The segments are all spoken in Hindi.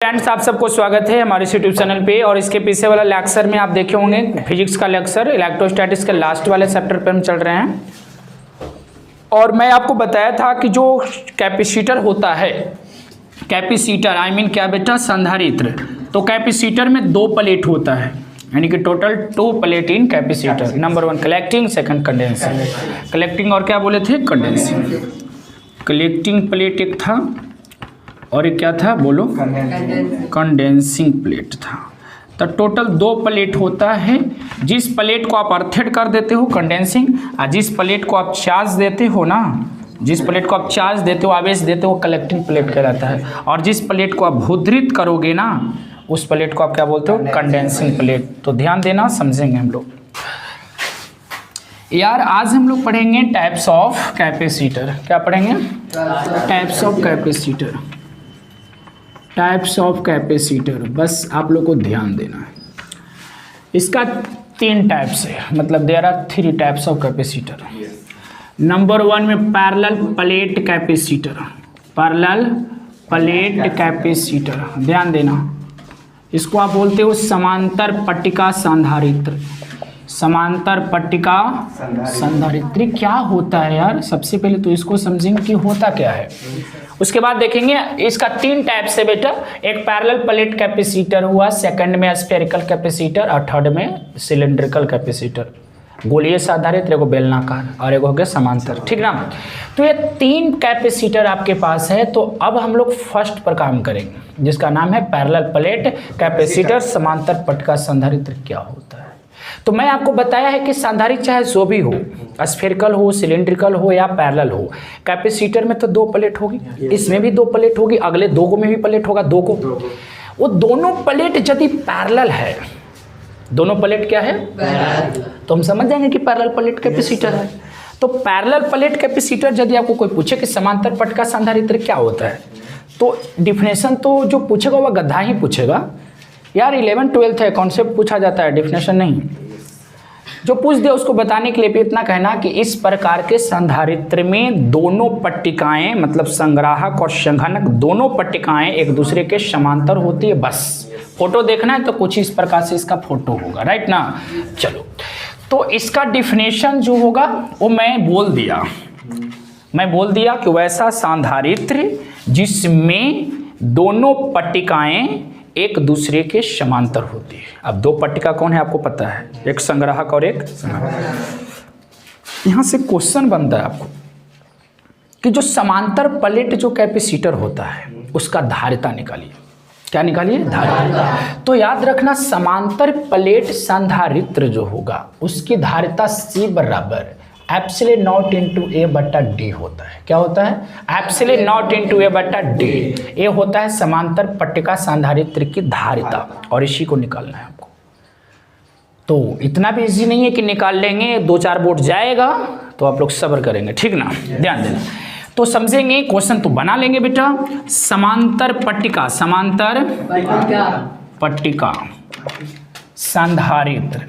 फ्रेंड्स, आप सबको स्वागत है हमारे यूट्यूब चैनल पे। और इसके पीछे वाला लेक्चर में आप देखे होंगे फिजिक्स का लेक्चर, इलेक्ट्रोस्टैटिक्स के लास्ट वाले चैप्टर पे हम चल रहे हैं। और मैं आपको बताया था कि जो कैपेसिटर होता है, कैपेसिटर आई मीन क्या बेटा, संधारित्र। तो कैपेसिटर में दो प्लेट होता है, यानी कि टोटल 2 प्लेट इन capacitor. Number 1 collecting, second condensing. Collecting और क्या बोले थे, कंडेंसिंग। कलेक्टिंग प्लेट एक था और एक क्या था, बोलो, कंडेंसिंग प्लेट था। तो टोटल 2 प्लेट होता है। जिस प्लेट को आप अर्थेड कर देते हो कंडेंसिंग, और जिस प्लेट को आप चार्ज देते हो ना, जिस प्लेट को आप चार्ज देते हो, आवेश देते हो, कलेक्टिंग प्लेट कहलाता है। और जिस प्लेट को आप भूद्रित करोगे ना, उस प्लेट को आप क्या बोलते हो, कंडेंसिंग प्लेट। तो ध्यान देना, समझेंगे हम लोग यार। आज हम लोग पढ़ेंगे टाइप्स ऑफ कैपेसिटर। क्या पढ़ेंगे, types of capacitor. Types of capacitor, बस आप लोग को ध्यान देना है। इसका 3 टाइप्स है, मतलब there are 3 types of capacitor. Number 1 में parallel plate capacitor. Parallel plate capacitor, ध्यान देना। इसको आप बोलते हो समांतर पट्टिका संधारित्र। समांतर पट्टिका संधारित्र क्या होता है यार, सबसे पहले तो इसको समझेंगे कि होता क्या है। उसके बाद देखेंगे इसका 3 टाइप से बेटा। एक पैरेलल प्लेट कैपेसिटर हुआ, सेकंड में स्फेरिकल कैपेसिटर, और थर्ड में सिलेंड्रिकल कैपेसिटर। गोलीय संधारित्र, एगो बेलनाकार और एगो हो गया समांतर, ठीक ना। तो ये 3 कैपेसिटर आपके पास है। तो अब हम लोग फर्स्ट पर काम करेंगे, जिसका नाम है पैरेलल प्लेट कैपेसिटर। समांतर पट्टिका संधारित्र क्या होता है। तो मैं आपको बताया है कि संधारित्र चाहे जो भी हो, स्फेरिकल हो, सिलेंड्रिकल हो या पैरेलल हो, कैपेसिटर में तो 2 प्लेट होगी, इसमें भी 2 प्लेट होगी, अगले 2 को में भी प्लेट होगा, 2 को। वो दोनों प्लेट यदि पैरेलल है, दोनों प्लेट क्या है, तो हम समझ जाएंगे कि पैरेलल प्लेट कैपेसिटर है। तो पैरेलल प्लेट कैपेसिटर यदि आपको कोई पूछे कि समांतर पट्टिका संधारित्र क्या होता है, तो डिफिनेशन तो जो पूछेगा वह गधा ही पूछेगा यार। 11-12 है, कॉन्सेप्ट पूछा जाता है, डिफिनेशन नहीं। जो पूछ दे उसको बताने के लिए भी इतना कहना कि इस प्रकार के संधारित्र में दोनों पट्टिकाएं, मतलब संग्राहक और संघनक, दोनों पट्टिकाएं एक दूसरे के समांतर होती है। बस फोटो देखना है तो कुछ इस प्रकार से इसका फोटो होगा, राइट ना। चलो, तो इसका डिफिनेशन जो होगा वो मैं बोल दिया कि वैसा संधारित्र जिसमें दोनों पट्टिकाएं एक दूसरे के समांतर होती है। अब 2 पट्टिका कौन है आपको पता है, एक संग्राहक और एक संघनक। यहां से क्वेश्चन बनता है आपको कि जो समांतर प्लेट जो कैपेसिटर होता है उसका धारिता निकालिए। क्या निकालिए, धारिता। तो याद रखना, समांतर प्लेट संधारित्र जो होगा उसकी धारिता C बराबर एप्सिलॉन नॉट इंटू ए बटा डी होता है। क्या होता है, एप्सिलॉन नॉट इंटू ए बटा डी। ये होता है समांतर पट्टिका संधारित्र की धारिता, और इसी को निकालना है आपको। तो इतना भी इजी नहीं है कि निकाल लेंगे, 2-4 बोर्ड जाएगा, तो आप लोग सब्र करेंगे, ठीक ना, ध्यान देना। तो समझेंगे, क्वेश्चन तो बना लेंगे बेटा। समांतर पट्टिका, समांतर पट्टिका संधारित्र,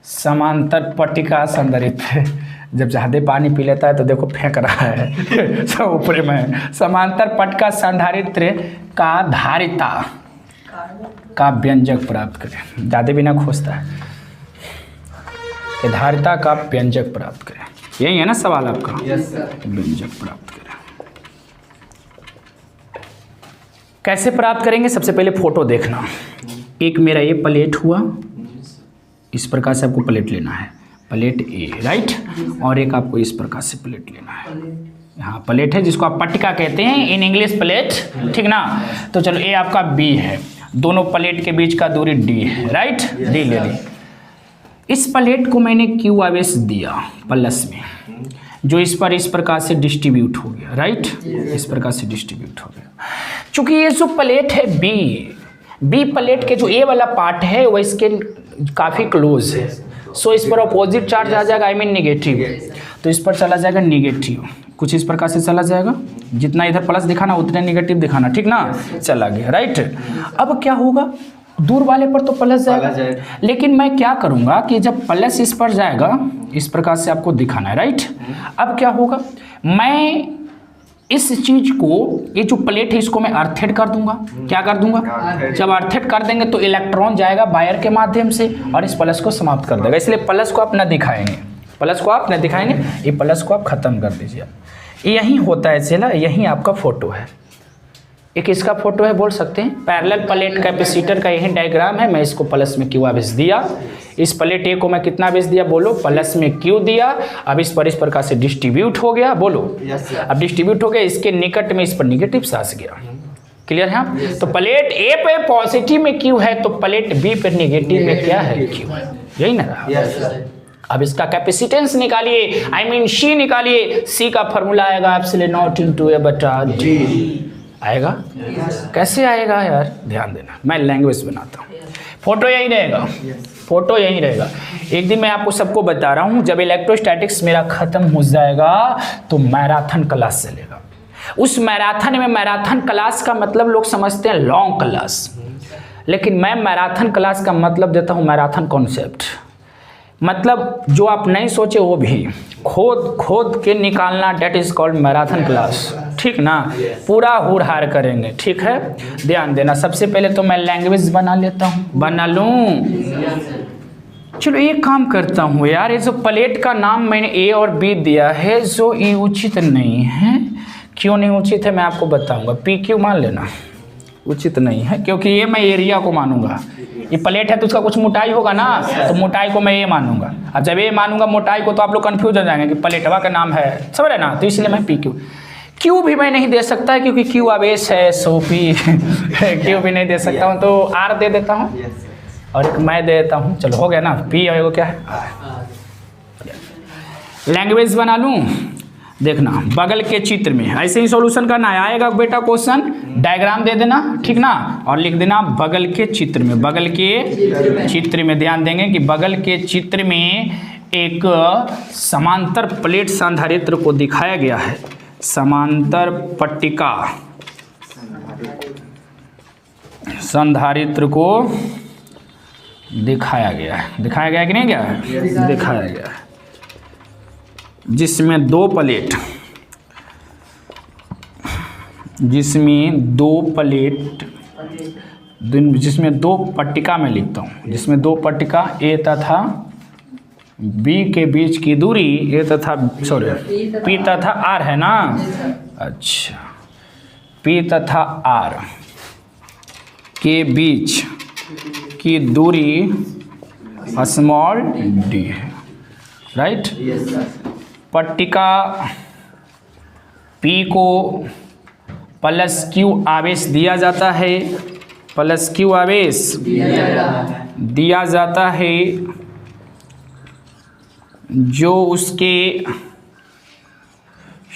समांतर पट्टिका संधारित्र। जब ज्यादा पानी पी लेता है तो देखो फेंक रहा है सब ऊपर में। समांतर पट्टिका संधारित्र का धारिता का व्यंजक प्राप्त करें। ज्यादा भी ना खोजता है कि धारिता का व्यंजक प्राप्त करें। यही है ना सवाल आपका, व्यंजक प्राप्त करें। कैसे प्राप्त करेंगे, सबसे पहले फोटो देखना। एक मेरा ये प्लेट हुआ, इस प्रकार से आपको प्लेट लेना है, प्लेट ए, राइट। और एक आपको इस प्रकार से प्लेट लेना है। यहाँ प्लेट है जिसको आप पट्टिका कहते हैं, इन इंग्लिश प्लेट, ठीक ना। तो चलो, ए आपका बी है, दोनों प्लेट के बीच का दूरी डी है, राइट, डी ले ली। इस प्लेट को मैंने क्यू आवेश दिया प्लस में, जो इस पर इस प्रकार से डिस्ट्रीब्यूट हो गया, राइट, इस प्रकार से डिस्ट्रीब्यूट हो गया। चूंकि ये जो प्लेट है बी प्लेट के जो ए वाला पार्ट है वो इसके काफ़ी क्लोज है, सो इस पर अपोजिट चार्ज आ जाएगा, आई मीन निगेटिव। तो इस पर चला जाएगा निगेटिव, कुछ इस प्रकार से चला जाएगा। जितना इधर प्लस दिखाना उतने निगेटिव दिखाना, ठीक ना, चला गया, राइट। अब क्या होगा, दूर वाले पर तो प्लस जाएगा, लेकिन मैं क्या करूंगा कि जब प्लस इस पर जाएगा, इस प्रकार से आपको दिखाना है, राइट। अब क्या होगा, मैं इस चीज को, ये जो प्लेट है इसको मैं अर्थेड कर दूंगा। क्या कर दूंगा? जब अर्थेड कर देंगे तो इलेक्ट्रॉन जाएगा वायर के माध्यम से और इस प्लस को समाप्त कर देगा। इसलिए प्लस को आप न दिखाएंगे, प्लस को आप न दिखाएंगे, ये प्लस को आप खत्म कर दीजिए। यही होता है चला, यही आपका फोटो है। एक इसका फोटो है, बोल सकते हैं पैरेलल प्लेट कैपेसिटर का यही डायग्राम है। मैं इसको प्लस में क्यू आवेश दिया, इस प्लेट ए को मैं कितना आवेश दिया? बोलो, प्लस में क्यू दिया। अब इस प्रकार से डिस्ट्रीब्यूट हो गया, बोलो। अब डिस्ट्रीब्यूट हो गया, इसके निकट में इस पर निगेटिव चार्ज गया। क्लियर है? तो प्लेट ए पे पॉजिटिव में क्यू है, तो प्लेट बी पे निगेटिव में क्या है? क्यू है। यही ना रहा। अब इसका कैपेसिटेंस निकालिए, आई मीन सी निकालिए। सी का फॉर्मूला आएगा एप्सिलॉन नॉट इनटू ए बटा डी। आएगा? कैसे आएगा यार? ध्यान देना, मैं लैंग्वेज बनाता हूँ। फोटो यही रहेगा, फोटो यही रहेगा। एक दिन मैं आपको सबको बता रहा हूँ, जब इलेक्ट्रोस्टैटिक्स मेरा खत्म हो जाएगा तो मैराथन क्लास चलेगा। उस मैराथन में, मैराथन क्लास का मतलब लोग समझते हैं लॉन्ग क्लास, लेकिन मैं मैराथन क्लास का मतलब देता हूँ मैराथन कॉन्सेप्ट। मतलब जो आप नहीं सोचे वो भी खोद खोद के निकालना, that is called marathon class. ठीक ना? पूरा हुर हार करेंगे। ठीक है, ध्यान देना। सबसे पहले तो मैं लैंग्वेज बना लेता हूँ, बना लूँ। चलो एक काम करता हूँ यार, ये जो प्लेट का नाम मैंने ए और बी दिया है, जो ये उचित नहीं है। क्यों नहीं उचित है मैं आपको बताऊंगा। पी क्यू मान लेना, उचित नहीं है, क्योंकि ये मैं एरिया को मानूंगा। ये प्लेट है तो उसका कुछ मोटाई होगा ना, तो मोटाई को मैं ये मानूंगा। अब जब ये मानूंगा मोटाई को, तो आप लोग कंफ्यूज हो जाएंगे कि प्लेटवा का नाम है, समझ रहे ना? तो इसलिए मैं पी क्यू, क्यू भी मैं नहीं दे सकता क्योंकि क्यू आवेश है, सो पी क्यू भी नहीं दे सकता हूँ, तो आर दे देता हूँ और एक मैं दे देता हूँ। चलो हो गया ना? पी और क्या है? लैंग्वेज बना लूँ। देखना, बगल के चित्र में ऐसे ही सॉल्यूशन करना है। आएगा बेटा क्वेश्चन, डायग्राम दे देना, ठीक ना? और लिख देना बगल के चित्र में। बगल के चित्र में ध्यान देंगे कि बगल के चित्र में एक समांतर प्लेट संधारित्र को दिखाया गया है। समांतर पट्टिका संधारित्र को दिखाया गया है। दिखाया गया कि नहीं गया है? दिखाया गया है, जिसमें दो प्लेट, जिसमें दो पट्टिका में लिखता हूँ, जिसमें दो पट्टिका ए तथा बी के बीच की दूरी, ए तथा पी तथा आर है ना? अच्छा, पी तथा आर के बीच की दूरी स्मॉल डी है, राइट? पट्टिका P को प्लस क्यू आवेश दिया जाता है, प्लस क्यू आवेश दिया जाता है, जो उसके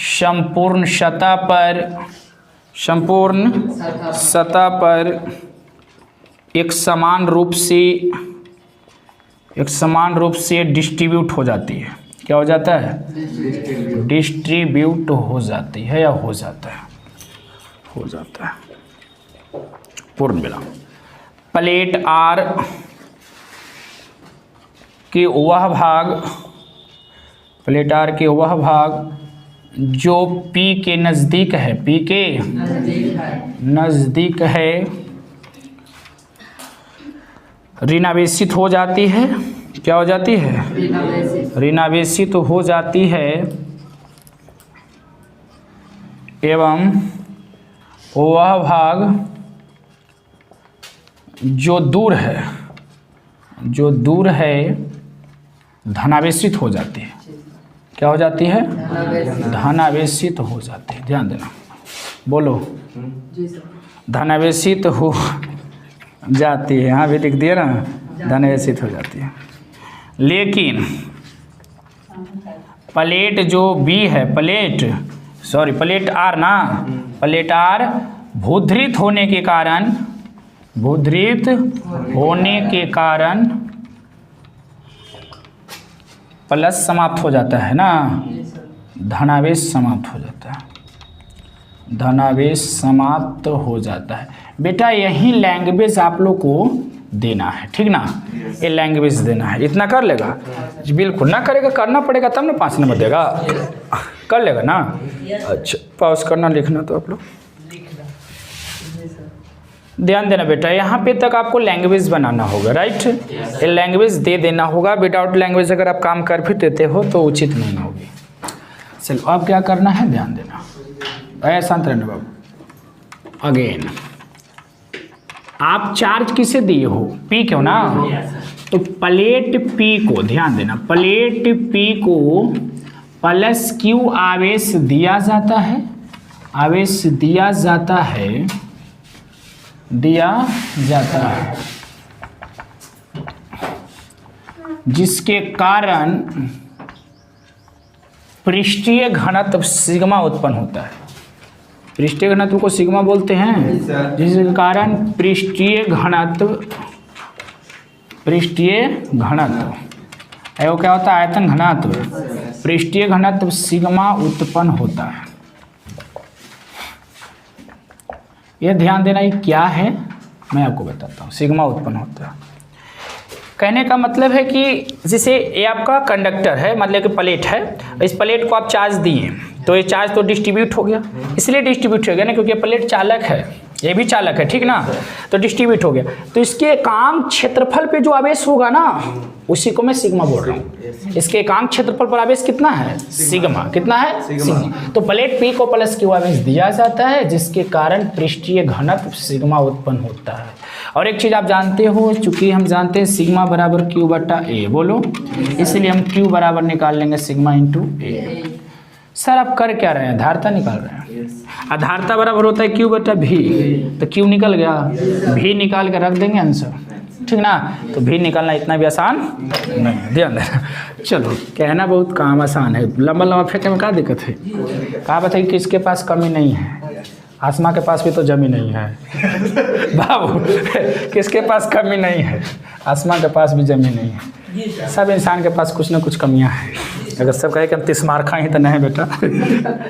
संपूर्ण सतह पर एक समान रूप से डिस्ट्रीब्यूट हो जाती है। क्या हो जाता है? डिस्ट्रीब्यूट हो जाती है या हो जाता है? हो जाता है। पूर्ण विराम। प्लेट आर के वह भाग, प्लेट आर के वह भाग जो पी के नज़दीक है, पी के नज़दीक है, ऋणावेशित हो जाती है। क्या हो जाती है? ऋणावेशित हो जाती है एवं वह भाग जो दूर है धनावेशित हो जाती है। क्या हो जाती है? धनावेशित हो जाती है। ध्यान देना, बोलो। धनावेशित हो जाती है, यहाँ भी लिख दिया ना, धनावेशित हो जाती है। लेकिन प्लेट जो बी है, प्लेट आर ना, प्लेट आर भूधृत होने के कारण प्लस समाप्त हो जाता है ना, धनावेश समाप्त हो जाता है, धनावेश समाप्त हो जाता है। बेटा यही लैंग्वेज आप लोग को देना है, ठीक ना, ये लैंग्वेज देना है, इतना कर लेगा, बिल्कुल ना करेगा, करना पड़ेगा तब ना 5 नंबर देगा, कर लेगा ना। अच्छा पॉज करना, लिखना तो आप लोग ध्यान देना बेटा, यहाँ पे तक आपको लैंग्वेज बनाना होगा, राइट, ये लैंग्वेज दे देना होगा। विदाउट लैंग्वेज अगर आप काम कर भी देते हो तो उचित नहीं होगी। चलो अब क्या करना है, ध्यान देना, शांत रहना बाबू। अगेन आप चार्ज किसे दिए हो, पी क्यों ना, तो प्लेट पी को, ध्यान देना, प्लेट पी को प्लस क्यू आवेश दिया जाता है, आवेश दिया जाता है, दिया जाता है, जिसके कारण पृष्ठीय घनत्व सिग्मा उत्पन्न होता है। पृष्ठीय घनत्व को सिग्मा बोलते हैं, जिसके कारण पृष्ठीय घनत्व, पृष्ठीय घनत्व वो क्या होता है, आयतन घनत्व, पृष्ठीय घनत्व सिग्मा उत्पन्न होता है। यह ध्यान देना, ये क्या है मैं आपको बताता हूँ। सिग्मा उत्पन्न होता है, कहने का मतलब है कि जैसे ये आपका कंडक्टर है, मतलब कि प्लेट है, इस प्लेट को आप चार्ज दिए तो ये चार्ज तो डिस्ट्रीब्यूट हो गया, इसलिए डिस्ट्रीब्यूट हो गया ना क्योंकि ये प्लेट चालक है, ये भी चालक है, ठीक ना, तो डिस्ट्रीब्यूट हो गया। तो इसके एकांक क्षेत्रफल पे जो आवेश होगा ना उसी को मैं सिग्मा बोल रहा हूँ। इसके एकांक क्षेत्रफल पर आवेश कितना है, सिग्मा, कितना है, सिग्मा। तो प्लेट पी को प्लस क्यू आवेश दिया जाता है, जिसके कारण पृष्ठीय घनत्व सिग्मा उत्पन्न होता है। और एक चीज़ आप जानते हो, चूंकि हम जानते हैं सिग्मा बराबर क्यू बटा ए, बोलो, इसलिए हम क्यू बराबर निकाल लेंगे सिग्मा इंटू ए। सर आप कर क्या रहे हैं, धारता निकाल रहे हैं, आधारता बराबर होता है क्यू बटा भी, तो क्यू निकल गया, भी निकाल के रख देंगे आंसर, ठीक ना। तो भी निकालना इतना भी आसान नहीं, ध्यान देना। चलो कहना बहुत काम आसान है, लंबा लंबा फेंकने में क्या दिक्कत है। कहा बताइए किसके पास कमी नहीं है, आसमा के पास भी तो जमी नहीं है बाबू, किसके पास कमी नहीं है, आसमा के पास भी जमी नहीं है, सब इंसान के पास कुछ ना कुछ कमियां हैं। अगर सब कहे कि हम 30 मार खाएँ तो नहीं बेटा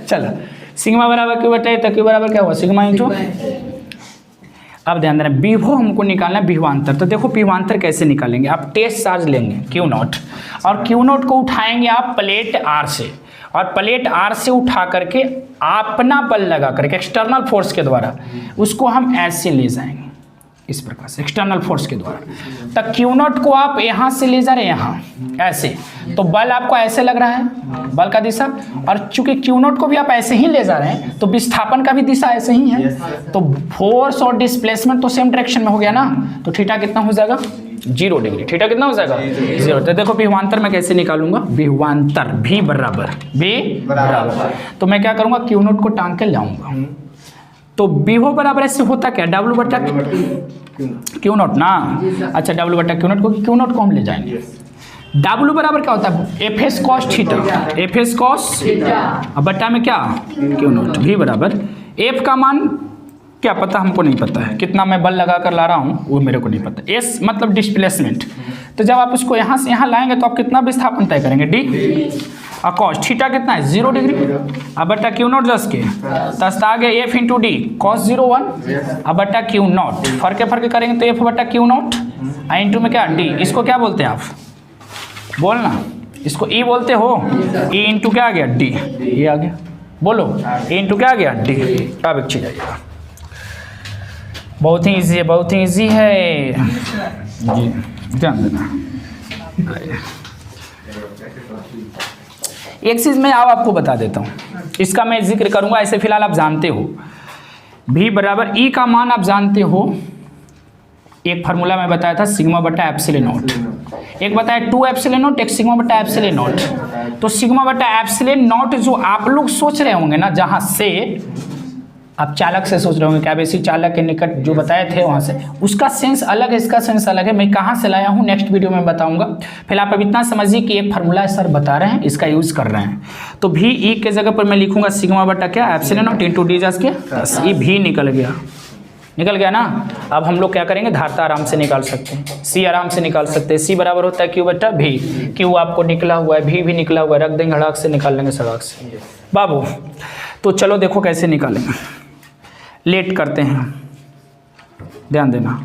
चलो सिग्मा बराबर क्यू बटा, तो क्यू बराबर क्या हुआ, सिग्मा इंटू। अब ध्यान देना, विभव हमको निकालना है विभवांतर। तो देखो विभवांतर कैसे निकालेंगे, आप टेस्ट चार्ज लेंगे क्यू नॉट, और क्यू नॉट को उठाएंगे आप प्लेट आर से, और प्लेट आर से उठा करके अपना बल लगा करके एक्सटर्नल फोर्स के द्वारा उसको हम ऐसे ले जाएंगे, इस प्रकार से एक्सटर्नल फोर्स के द्वारा। तब क्यू नॉट को आप यहाँ से ले जा रहे हैं यहाँ ऐसे, तो बल आपको ऐसे लग रहा है, बल का दिशा, और चूंकि क्यू नॉट को भी आप ऐसे ही ले जा रहे हैं तो विस्थापन का भी दिशा ऐसे ही है, तो फोर्स और डिस्प्लेसमेंट तो सेम डायरेक्शन में हो गया ना। तो थीटा कितना हो जाएगा, 0 डिग्री। थीटा कितना हो जाएगा, 0। तो देखो विभवांतर मैं कैसे निकालूंगा, विभवांतर भी बराबर, तो मैं क्या करूंगा, क्यू नॉट को टांग के लाऊंगा, तो विभव बराबर ऐसे होता क्या, डब्ल्यू बटा क्यू नॉट ना। अच्छा डब्ल्यू बटा क्यू नॉट को, क्यू नॉट को हम ले जाएंगे, डब्ल्यू बराबर क्या होता है, F S cos theta, F S cos अब बटा में क्या, क्यू नॉट, भी बराबर एफ का मान क्या पता, हमको नहीं पता है, कितना मैं बल लगा कर ला रहा हूँ वो मेरे को नहीं पता, एस मतलब डिस्प्लेसमेंट। तो जब आप उसको यहाँ से यहाँ लाएंगे तो आप कितना विस्थापन तय करेंगे, डी, और कॉस थीटा कितना है, 0 डिग्री, अब बटा क्यू नॉट 10 के 10 आगे एफ इंटू डी कॉस 0 1, अब बटा क्यू नॉट, फर्क करेंगे तो एफ बटा क्यू नॉट, इंटू में क्या डी, इसको क्या बोलते हैं आप बोलना, इसको ई बोलते हो, ई इंटू क्या आ गया, डी, ये आ गया, बोलो ई इंटू क्या आ गया, डी। अब एक चीज आइएगा, बहुत ही ईजी है, बहुत ही ईजी है जी, ध्यान देना। एक चीज़ मैं आपको बता देता हूँ, इसका मैं जिक्र करूँगा, ऐसे फिलहाल आप जानते हो भी बराबर ई का मान आप जानते हो, एक फार्मूला मैं बताया था सिग्मा बटा एप्सिलॉन नॉट, एक बताया 2 एप्सिलॉन नॉट, एक सिग्मा बटा एप्सिलॉन नॉट। तो सिग्मा बटा एप्सिलॉन नॉट जो आप लोग सोच रहे होंगे ना, जहाँ से आप चालक से सोच रहे होंगे, क्या बेसिक चालक के निकट जो बताए थे वहाँ से, उसका सेंस अलग है, इसका सेंस अलग है। मैं कहाँ से लाया हूँ नेक्स्ट वीडियो में बताऊँगा। फिलहाल आप अब इतना समझिए कि एक फार्मूला सर बता रहे हैं, इसका यूज़ कर रहे हैं। तो भी ई के जगह पर मैं लिखूंगा सिग्मा बटा क्या, एप्सिलॉन नॉट इंटू डी जस के, ये भी निकल गया ना। अब हम लोग क्या करेंगे, धारता आराम से निकाल सकते हैं, सी आराम से निकाल सकते हैं, सी बराबर होता है क्यू बटा भी, क्यू आपको निकला हुआ है, भी निकला हुआ है, रख देंगे, हड़ाक से निकाल लेंगे सड़ाक से बाबू। तो चलो देखो कैसे निकालेंगे, लेट करते हैं, ध्यान देना।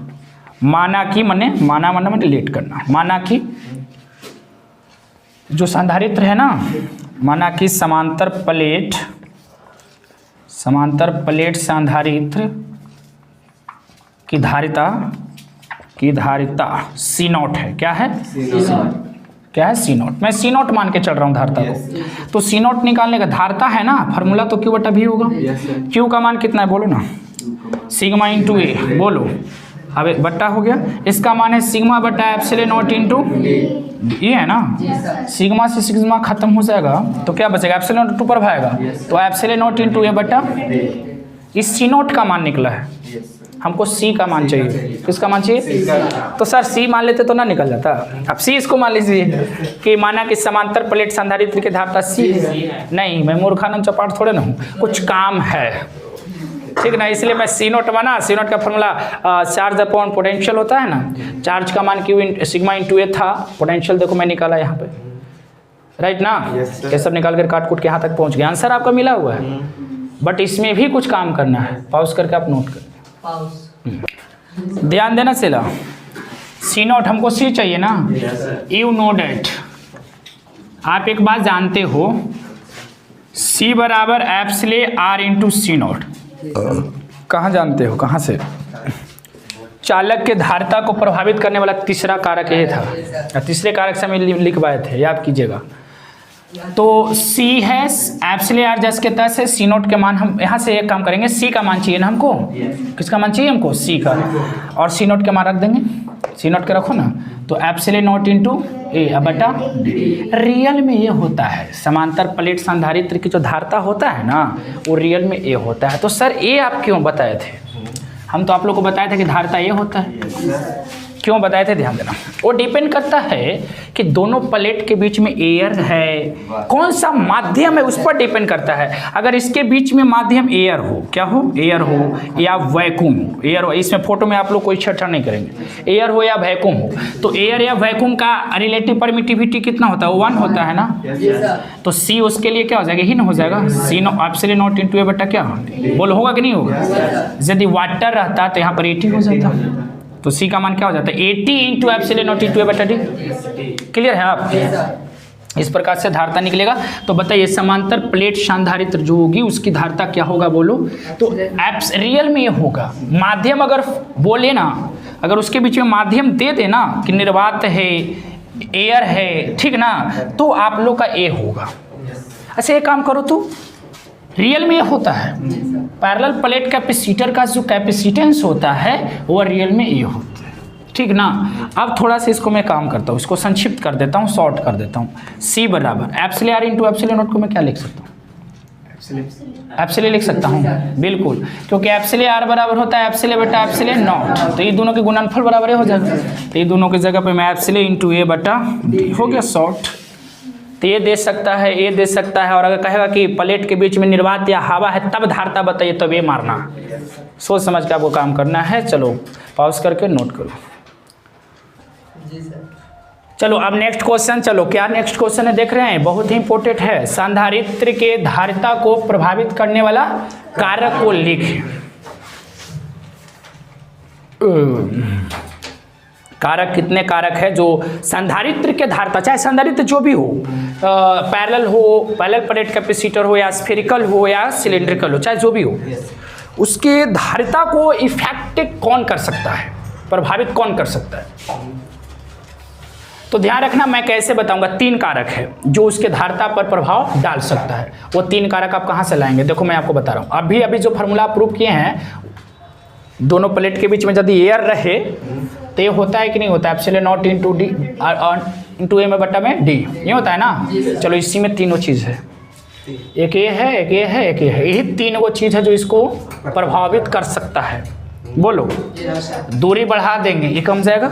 माना कि माना लेट करना, माना कि जो संधारित्र है ना, माना कि समांतर प्लेट संधारित्र की धारिता सी नॉट है। क्या है? क्या है? सी नॉट। मैं सी नॉट मान के चल रहा हूँ धारिता को। तो सी नॉट निकालने का धारिता है ना, फार्मूला तो क्यू बटा भी होगा। क्यू का मान कितना है बोलो ना, सिग्मा इंटू ए, बोलो। अब बट्टा हो गया, इसका मान है सिग्मा बटा एप्सिलॉन नॉट इंटू ये है ना, सिग्मा से सिग्मा खत्म हो जाएगा तो क्या बचेगा, एप्सिलॉन नॉट ऊपर भाएगा, तो एप्सिलॉन नॉट इंटू ए बटा, इस सी नॉट का मान निकला है। हमको सी का मान चाहिए। किसका मान चाहिए? तो सर सी मान लेते तो ना निकल जाता। अब सी इसको मान लीजिए कि माना कि समांतर प्लेट संधारित्र की धारिता सी है। नहीं, मैं मूर्खानंद चौपाट थोड़े ना हूँ, कुछ काम है, ठीक ना, इसलिए मैं सी नोट बना। सी नोट का फॉर्मूला चार्ज अपॉन पोटेंशियल होता है ना, चार्ज का मान क्यू सिग्मा इंटू ए था, पोटेंशियल देखो मैं निकाला यहाँ पे, राइट ना। ये सब निकाल कर काट कूट के यहाँ तक पहुँच गया, आंसर आपका मिला हुआ है। बट इसमें भी कुछ काम करना है, पॉज करके आप नोट कर ध्यान देना। चला सी नोट हमको सी चाहिए ना, यू नो डेट, आप एक बात जानते हो, सी बराबर epsilon r into C naught. कहाँ जानते हो, कहाँ से? चालक के धारिता को प्रभावित करने वाला तीसरा कारक ये था, तीसरे कारक से हम लिखवाए थे, याद कीजिएगा। तो C है एप्सिलॉन आर जैस के तहत से सी नोट के मान हम यहाँ से एक काम करेंगे, C का मान चाहिए ना हमको। किसका मान चाहिए हमको? C का। और सी नोट के मान रख देंगे, सी नोट के रखो ना, तो एप्सिलॉन नॉट इंटू ए बटा रियल में ये होता है, समांतर प्लेट संधारित्र की जो धारिता होता है ना, वो रियल में ए होता है। तो सर ए आप क्यों बताए थे? हम तो आप लोग को बताए थे कि धारिता ये होता है। क्यों बताए थे? ध्यान देना, वो डिपेंड करता है कि दोनों प्लेट के बीच में एयर है, कौन सा माध्यम है उस पर डिपेंड करता है। अगर इसके बीच में माध्यम एयर हो, क्या हो? एयर हो या वैक्यूम हो। एयर हो, इसमें फोटो में आप लोग कोई छेड़छाड़ नहीं करेंगे, एयर हो या वैक्यूम हो। तो एयर या वैक्यूम का रिलेटिव परमिटिविटी कितना होता है? 1 होता है ना। तो सी उसके लिए क्या हो जाएगा? ही ना हो जाएगा, सी एप्सिलॉन नॉट इंटू ए बटा क्या बोल होगा कि नहीं होगा? यदि वाटर रहता तो यहाँ पर 80 हो जाता, तो सी का मान क्या हो जाता है? 80 इंटू एप्सिलॉन नॉट इंटू ए बटा डी। क्लियर है आप? इस प्रकार से धारिता निकलेगा। तो बताइए समांतर प्लेट संधारित्र जो होगी उसकी धारिता क्या होगा बोलो? तो एप्स रियल में ये होगा, माध्यम अगर बोले ना, अगर उसके बीच में माध्यम दे देना कि निर्वात है, एयर है, ठीक ना, तो आप लोग का ए होगा। अच्छा एक काम करो, तो रियल में ये होता है, पैरेलल प्लेट कैपेसिटर का जो कैपेसिटेंस होता है वो रियल में ये होता है, ठीक ना। अब थोड़ा सा इसको मैं काम करता हूँ, इसको संक्षिप्त कर देता हूँ, शॉर्ट कर देता हूँ। सी बराबर epsilon r into epsilon naught को मैं क्या लिख सकता हूँ? एप्सिलॉन लिख सकता हूँ, बिल्कुल, क्योंकि एप्सिलॉन आर बराबर होता है एप्सिलॉन बटा एप्सिलॉन नॉट, तो ये दोनों के गुणनफल बराबर हो जाएगा। तो ये दोनों की जगह पे मैं एप्सिलॉन इंटू ए बटा डी हो गया शॉर्ट। तो ये दे सकता है, ये दे सकता है, और अगर कहेगा कि प्लेट के बीच में निर्वात या हवा है तब धारिता बताइए, तब ये मारना, सोच समझ के आपको काम करना है। चलो पॉज करके नोट करो। चलो अब नेक्स्ट क्वेश्चन, चलो क्या नेक्स्ट क्वेश्चन है देख रहे हैं, बहुत ही इंपॉर्टेंट है। संधारित्र के धारिता को प्रभावित करने वाला कारक को लिखें। कारक कितने कारक है जो संधारित्र के धारिता, चाहे संधारित्र जो भी हो, पैरेलल हो, पैरेलल प्लेट कैपेसिटर हो या स्फेरिकल हो या सिलिंड्रिकल हो, चाहे जो भी हो, उसके धारिता को इफेक्ट कौन कर सकता है, प्रभावित कौन कर सकता है? तो ध्यान रखना, मैं कैसे बताऊंगा। 3 कारक है जो उसके धारिता पर प्रभाव डाल सकता है। वो 3 कारक आप कहाँ से लाएंगे? देखो मैं आपको बता रहा हूँ, अभी जो फार्मूला प्रूव किए हैं, दोनों प्लेट के बीच में यदि एयर रहे तो ये होता है कि नहीं होता है? Epsilon not into d into a में बटा में डी, ये होता है ना। चलो इसी में तीनों चीज़ है, एक ये है, एक ये है, एक ये है, यही 3 वो चीज़ है जो इसको प्रभावित कर सकता है। बोलो, दूरी बढ़ा देंगे ये कम जाएगा,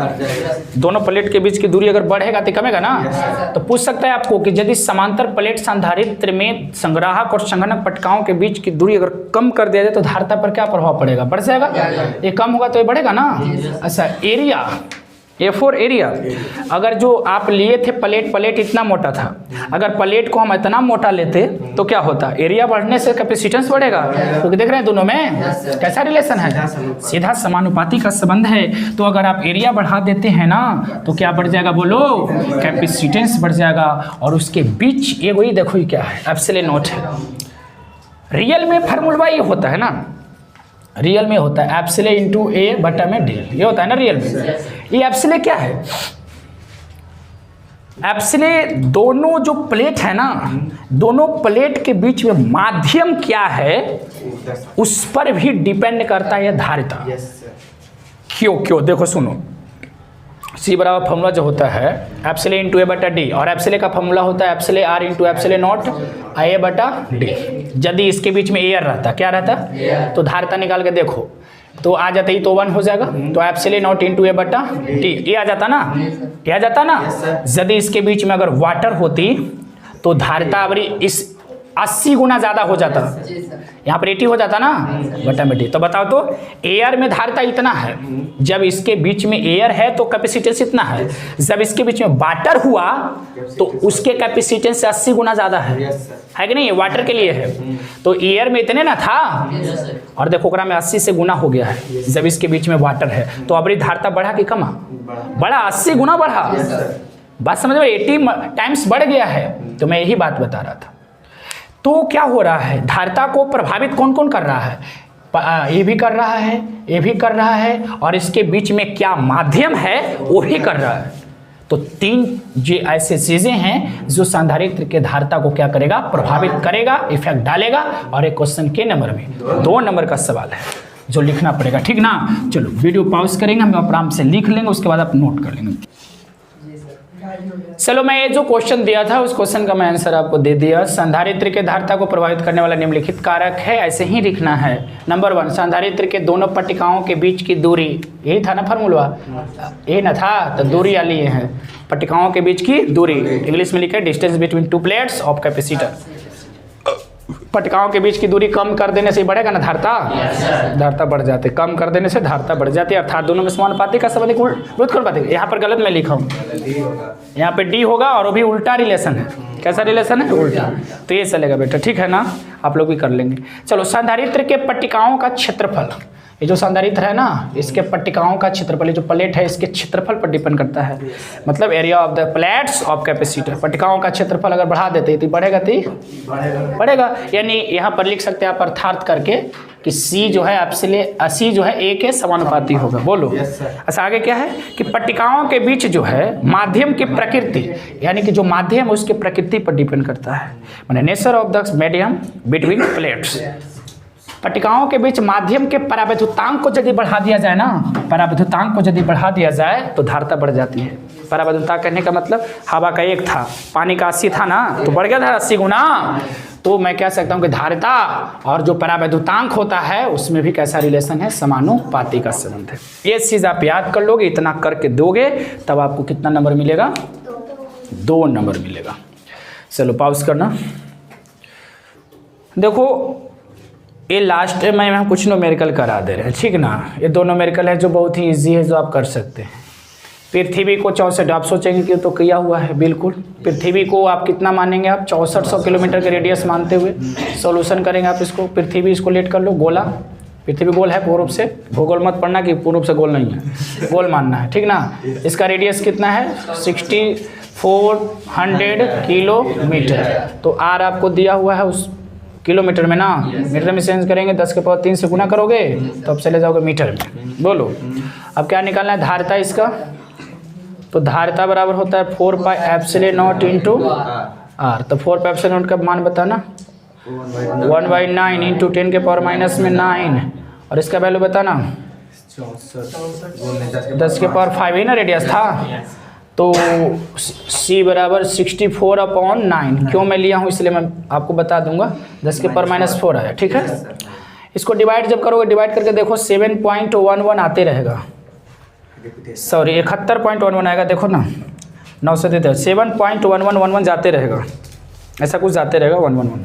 दोनों प्लेट के बीच की दूरी अगर बढ़ेगा तो कमेगा ना। तो पूछ सकता है आपको कि यदि समांतर प्लेट संधारित्र में संग्राहक और संघनक पट्टिकाओं के बीच की दूरी अगर कम कर दिया जाए तो धारिता पर क्या प्रभाव पड़ेगा? बढ़ जाएगा। ये कम होगा तो ये बढ़ेगा ना। अच्छा एरिया, A4 एरिया। अगर जो आप लिए थे प्लेट इतना मोटा था, अगर प्लेट को हम इतना मोटा लेते तो क्या होता, एरिया बढ़ने से कैपेसिटेंस बढ़ेगा। तो देख रहे हैं दोनों में कैसा रिलेशन है, सीधा समानुपाती का संबंध है। तो अगर आप एरिया बढ़ा देते हैं ना तो क्या बढ़ जाएगा, बोलो, कैपेसिटेंस बढ़ जाएगा। और उसके बीच ये वही देखो ये क्या है, एप्सिलॉन नॉट है। रियल में फार्मूला ये होता है ना, रियल में होता है एप्सिलॉन इंटू ए बटा में डी, ये होता है ना रियल में। ये एप्सिलॉन क्या है, एप्सिलॉन दोनों जो प्लेट है ना, दोनों प्लेट के बीच में माध्यम क्या है उस पर भी डिपेंड करता है यह धारिता। क्यों देखो सुनो, सी बराबर फॉर्मूला जो होता है एप्सिलॉन इंटू ए बटा डी, और एप्सिलॉन का फॉर्मूला होता है epsilon r into epsilon naught A बटा डी। यदि इसके बीच में एयर रहता, क्या रहता, तो धारिता निकाल के देखो तो आ जाता ही तो 1 हो जाएगा। तो एप्सिलॉन नॉट इंटू ए बटा डी ये आ जाता ना, ये आ जाता ना। यदि इसके बीच में अगर वाटर होती तो धारिता अबरी इस 80 गुना ज़्यादा हो जाता, यहाँ पर 80 हो जाता ना बटा में डी। तो बताओ तो एयर में धारिता इतना है, जब इसके बीच में एयर है तो कैपेसिटेंस इतना है, जब इसके बीच में वाटर हुआ तो उसके कैपेसिटेंस से 80 गुना ज़्यादा है कि नहीं, वाटर के लिए है। तो एयर में इतने ना था और देखो ओकरा में 80 से गुना हो गया है, जब इसके बीच में वाटर है तो अबरी धारिता बढ़ा कि कमा, बढ़ा, 80 गुना बढ़ा। बात समझ में, 80 टाइम्स बढ़ गया है। तो मैं यही बात बता रहा था। तो क्या हो रहा है, धारिता को प्रभावित कौन कौन कर रहा है, ये भी कर रहा है, ये भी कर रहा है, और इसके बीच में क्या माध्यम है वो भी कर रहा है। तो 3 जो ऐसे चीज़ें हैं जो संधारित्र के धारिता को क्या करेगा, प्रभावित करेगा, इफेक्ट डालेगा। और एक क्वेश्चन के नंबर में 2 नंबर का सवाल है जो लिखना पड़ेगा, ठीक ना। चलो वीडियो पॉज करेंगे, हम आराम से लिख लेंगे, उसके बाद आप नोट कर लेंगे। चलो मैं ये जो क्वेश्चन दिया था उस क्वेश्चन का मैं आंसर आपको दे दिया। संधारित्र के धारिता को प्रभावित करने वाला निम्नलिखित कारक है, ऐसे ही लिखना है। नंबर 1, संधारित्र के दोनों पट्टिकाओं के बीच की दूरी, यही था ना फार्मूला, यही ना था, तो दूरी आ लिए हैं, पट्टिकाओं के बीच की दूरी, इंग्लिश में लिखे distance between 2 plates of capacitor. पट्टिकाओं के बीच की दूरी कम कर देने से बढ़ेगा ना धारिता, धारिता बढ़ जाती, कम कर देने से धारिता बढ़ जाती है, अर्थात दोनों में समानुपाती का संबंध विरोध कर पाते। यहाँ पर गलत मैं लिखा हूँ, यहाँ पे डी होगा और वो भी उल्टा रिलेशन है। कैसा रिलेशन है, उल्टा। तो ये चलेगा बेटा, ठीक है ना, आप लोग भी कर लेंगे। चलो, संधारित्र के पट्टिकाओं का क्षेत्रफल, ये जो संधारित्र है ना इसके पट्टिकाओं का क्षेत्रफल, ये जो प्लेट है इसके क्षेत्रफल पर डिपेंड करता है, मतलब area of the plates of capacitor. पट्टिकाओं का क्षेत्रफल अगर बढ़ा देते तो बढ़ेगा, बढ़ेगा। यानी यहाँ पर लिख सकते हैं आप अर्थात करके कि सी जो है एप्सिलॉन, सी जो है ए के समानुपाती होगा। बोलो अच्छा, आगे क्या है कि पट्टिकाओं के बीच जो है माध्यम की प्रकृति, यानी कि जो माध्यम है उसके प्रकृति पर डिपेंड करता है, माने nature of the medium between plates. पट्टिकाओं के बीच माध्यम के परावैद्युतांक को यदि बढ़ा दिया जाए ना, परावैद्युतांक को यदि बढ़ा दिया जाए तो धारिता बढ़ जाती है। परावैद्युतांक कहने का मतलब हवा का 1 था, पानी का 80 था ना, तो बढ़ गया था 80 गुना। तो मैं कह सकता हूँ कि धारिता और जो परावैद्युतांक होता है उसमें भी कैसा रिलेशन है, समानुपाती का संबंध है। ये चीज़ आप याद कर लोगे, इतना करके दोगे तब आपको कितना नंबर मिलेगा, 2 नंबर मिलेगा। चलो पॉज करना, देखो ये लास्ट में हम कुछ न्यूमेरिकल करा दे रहे हैं, ठीक ना। ये 2 न्यूमेरिकल है जो बहुत ही इजी है, जो आप कर सकते हैं। पृथ्वी को 64, आप सोचेंगे कि तो किया हुआ है, बिल्कुल। पृथ्वी को आप कितना मानेंगे, आप 6400 किलोमीटर के रेडियस मानते हुए सॉल्यूशन करेंगे आप इसको। पृथ्वी इसको लेट कर लो, गोला, पृथ्वी गोल है पूर्व से, भूगोल मत पढ़ना कि पूर्व से गोल नहीं है, गोल मानना है, ठीक ना। इसका रेडियस कितना है, 6400 किलोमीटर। तो आर आपको दिया हुआ है उस किलोमीटर में ना, मीटर में चेंज करेंगे, 10 के पावर 3 से गुना करोगे तो अब चले जाओगे मीटर में। बोलो अब क्या निकालना है, धारिता इसका। तो धारिता बराबर होता है 4 pi epsilon not into r. तो 4 पाई एप्सिलॉन नॉट का मान बताना, 1/9 इंटू 10 के पावर माइनस में 9, और इसका वैल्यू बताना 10 के पावर 5 ही ना रेडियस था। तो c बराबर 64/9, क्यों मैं लिया हूँ इसलिए मैं आपको बता दूंगा, 10 के पावर -4 आया, ठीक है। इसको डिवाइड जब करोगे, डिवाइड करके देखो 7.11 आते रहेगा, सॉरी 71.11 आएगा, देखो ना 9 से देते हैं, 7.1111 जाते रहेगा, ऐसा कुछ जाते रहेगा 111।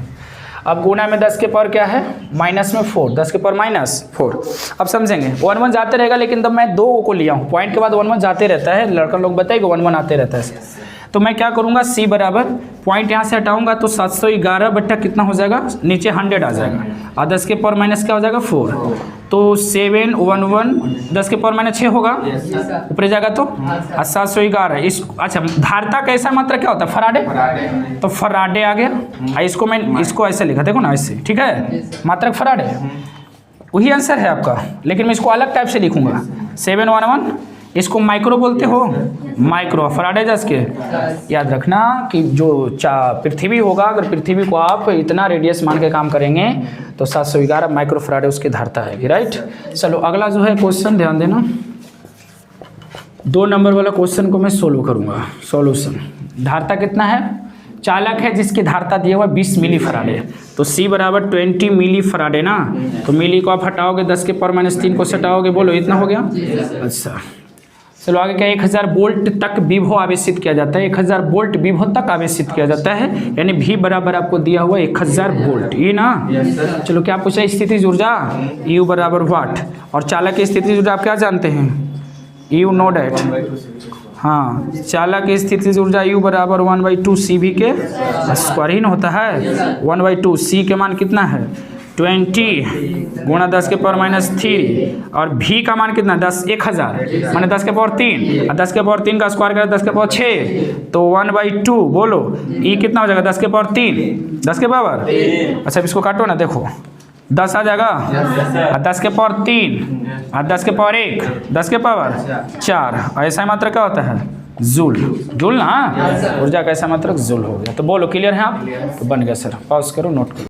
अब गुना में 10 के पावर क्या है माइनस में 4, 10 के पावर -4। अब समझेंगे 1 1 जाते रहेगा, लेकिन तब मैं 2 को लिया हूँ, पॉइंट के बाद 1 1 जाते रहता है, लड़का लोग बताइए 1 1 आते रहता है। तो मैं क्या करूँगा, C बराबर पॉइंट यहाँ से हटाऊंगा तो 711 बट्टा कितना हो जाएगा, नीचे 100 आ जाएगा, और 10 के पावर माइनस क्या हो जाएगा 4, तो 711 10 के पावर -6 होगा, ऊपर जाएगा तो 711। इस अच्छा धारता का ऐसा मात्रा क्या होता है फराडे, तो फराडे आ गया। इसको मैं इसको ऐसे लिखा, देखो ना ऐसे, ठीक है, मात्रक फराडे, वही आंसर है आपका, लेकिन मैं इसको अलग टाइप से लिखूंगा 711। इसको माइक्रो बोलते हो, माइक्रो फराडे जस के। याद रखना कि जो पृथ्वी होगा, अगर पृथ्वी को आप इतना रेडियस मान के काम करेंगे तो 711 माइक्रो फराडे उसकी धारता है, राइट। चलो अगला जो है क्वेश्चन ध्यान देना, 2 नंबर वाला क्वेश्चन को मैं सोल्व करूंगा। सॉल्यूशन, धारता कितना है, चालक है जिसकी धारता दिया हुआ 20 मिली फराडे, तो C बराबर 20 मिली फराडे ना, तो मिली को आप हटाओगे, 10 के पावर -3 को हटाओगे, बोलो इतना हो गया। अच्छा चलो आगे क्या, 1000 वोल्ट तक विभव आवेशित किया जाता है, 1000 वोल्ट विभव तक आवेशित किया जाता है, यानी V बराबर आपको दिया हुआ 1000 वोल्ट, ये ना। चलो क्या पूछा, स्थितिज ऊर्जा U बराबर वाट, और चालक की स्थितिज ऊर्जा आप क्या जानते हैं, U नो डेट, हाँ, चालक की स्थितिज ऊर्जा U बराबर 1/2 CV के स्क्वायर ही न होता है, 1/2 C के मान कितना है 20 गुणा 10 के पावर -3, और V का मान कितना 1000 माने 10 के पावर 3, और 10 के पावर 3 का स्क्वायर करें 10 के पावर 6, तो 1/2 बोलो E कितना हो जाएगा 10 के पावर 3, 10 के पावर। अच्छा इसको काटो ना, देखो 10 आ जाएगा, और 10 के पावर 3, और 10 के पावर 1, 10 के पावर 4, और ऐसा मात्रा क्या होता है जूल, जूल ना, ऊर्जा का ऐसा मात्रक जूल हो गया। तो बोलो क्लियर है आप, तो बन गया सर, पॉज करो नोट करो।